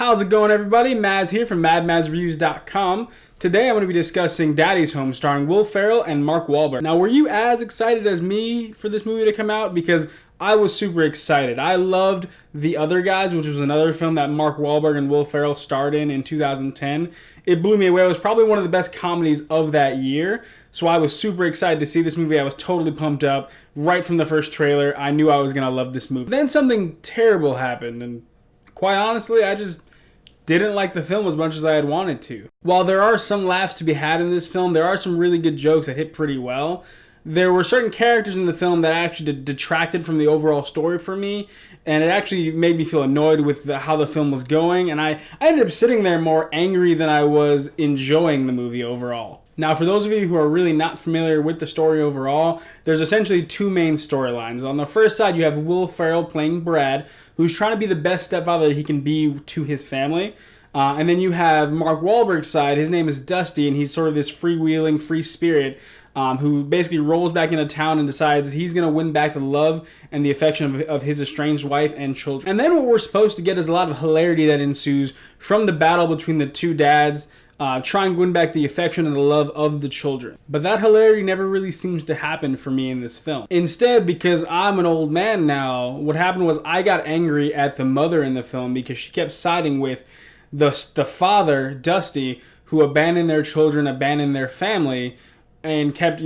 How's it going, everybody? Maz here from MadMazReviews.com. Today I'm going to be discussing Daddy's Home starring Will Ferrell and Mark Wahlberg. Now, were you as excited as me for this movie to come out? Because I was super excited. I loved The Other Guys, which was another film that Mark Wahlberg and Will Ferrell starred in 2010. It blew me away. It was probably one of the best comedies of that year. So I was super excited to see this movie. I was totally pumped up. Right from the first trailer, I knew I was going to love this movie. Then something terrible happened, and quite honestly, I just didn't like the film as much as I had wanted to. While there are some laughs to be had in this film, there are some really good jokes that hit pretty well. There were certain characters in the film that actually detracted from the overall story for me, and it actually made me feel annoyed with how the film was going, and I ended up sitting there more angry than I was enjoying the movie overall. Now, for those of you who are really not familiar with the story overall, there's essentially two main storylines. On the first side, you have Will Ferrell playing Brad, who's trying to be the best stepfather that he can be to his family. And then you have Mark Wahlberg's side. His name is Dusty, and he's sort of this freewheeling, free spirit who basically rolls back into town and decides he's going to win back the love and the affection of his estranged wife and children. And then what we're supposed to get is a lot of hilarity that ensues from the battle between the two dads, trying to win back the affection and the love of the children. But that hilarity never really seems to happen for me in this film. Instead, because I'm an old man now, what happened was I got angry at the mother in the film because she kept siding with the father, Dusty, who abandoned their children, abandoned their family, and kept,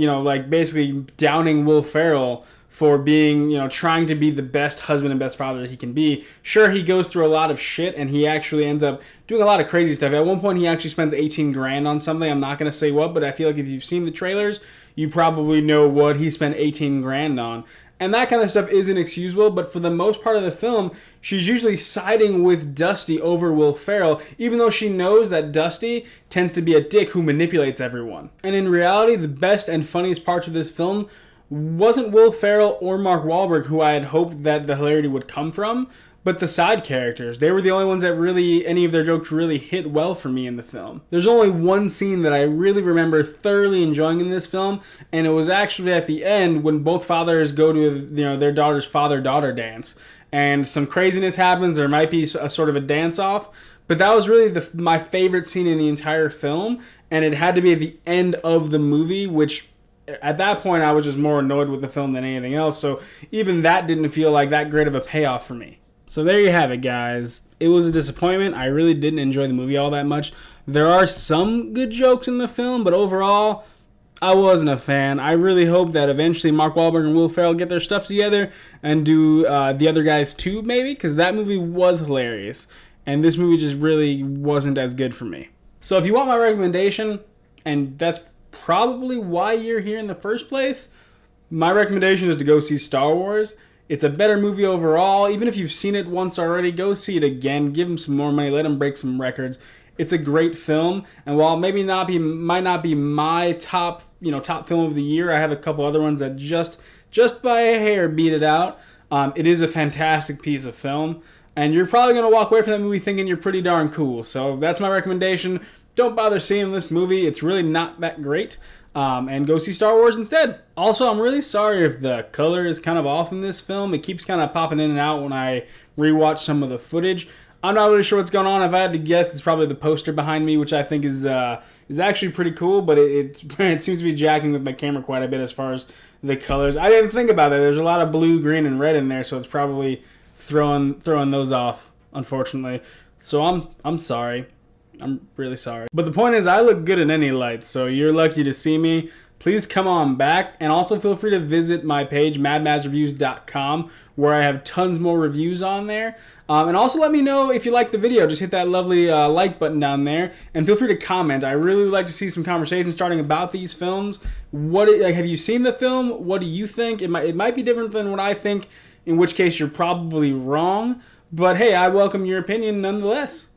basically downing Will Ferrell for being, trying to be the best husband and best father that he can be. Sure, he goes through a lot of shit, and he actually ends up doing a lot of crazy stuff. At one point, he actually spends 18 grand on something. I'm not going to say what, but I feel like if you've seen the trailers, you probably know what he spent 18 grand on. And that kind of stuff isn't excusable, but for the most part of the film, she's usually siding with Dusty over Will Ferrell, even though she knows that Dusty tends to be a dick who manipulates everyone. And in reality, the best and funniest parts of this film wasn't Will Ferrell or Mark Wahlberg, who I had hoped that the hilarity would come from, but the side characters. They were the only ones that really, any of their jokes really hit well for me in the film. There's only one scene that I really remember thoroughly enjoying in this film, and it was actually at the end when both fathers go to their daughter's father-daughter dance, and some craziness happens. There might be a sort of a dance-off, but that was really my favorite scene in the entire film, and it had to be at the end of the movie, which at that point I was just more annoyed with the film than anything else, so even that didn't feel like that great of a payoff for me. So there you have it, guys. It was a disappointment. I really didn't enjoy the movie all that much. There are some good jokes in the film, but overall, I wasn't a fan. I really hope that eventually Mark Wahlberg and Will Ferrell get their stuff together and do The Other Guys too, maybe, because that movie was hilarious, and this movie just really wasn't as good for me. So if you want my recommendation, and that's probably why you're here in the first place, my recommendation is to go see Star Wars. It's a better movie overall. Even if you've seen it once already, go see it again. Give them some more money. Let them break some records. It's a great film, and while might not be my top film of the year, I have a couple other ones that just by a hair beat it out. It is a fantastic piece of film, and you're probably gonna walk away from that movie thinking you're pretty darn cool. So that's my recommendation. Don't bother seeing this movie. It's really not that great. And go see Star Wars instead. Also, I'm really sorry if the color is kind of off in this film. It keeps kind of popping in and out when I rewatch some of the footage. I'm not really sure what's going on. If I had to guess, it's probably the poster behind me, which I think is actually pretty cool, but it seems to be jacking with my camera quite a bit as far as the colors. I didn't think about that. There's a lot of blue, green, and red in there, so it's probably throwing those off, unfortunately. So I'm sorry. I'm really sorry. But the point is, I look good in any light, so you're lucky to see me. Please come on back, and also feel free to visit my page, madmazreviews.com, where I have tons more reviews on there. And also let me know if you like the video. Just hit that lovely like button down there, and feel free to comment. I really would like to see some conversation starting about these films. Have you seen the film? What do you think? It might be different than what I think, in which case you're probably wrong. But hey, I welcome your opinion nonetheless.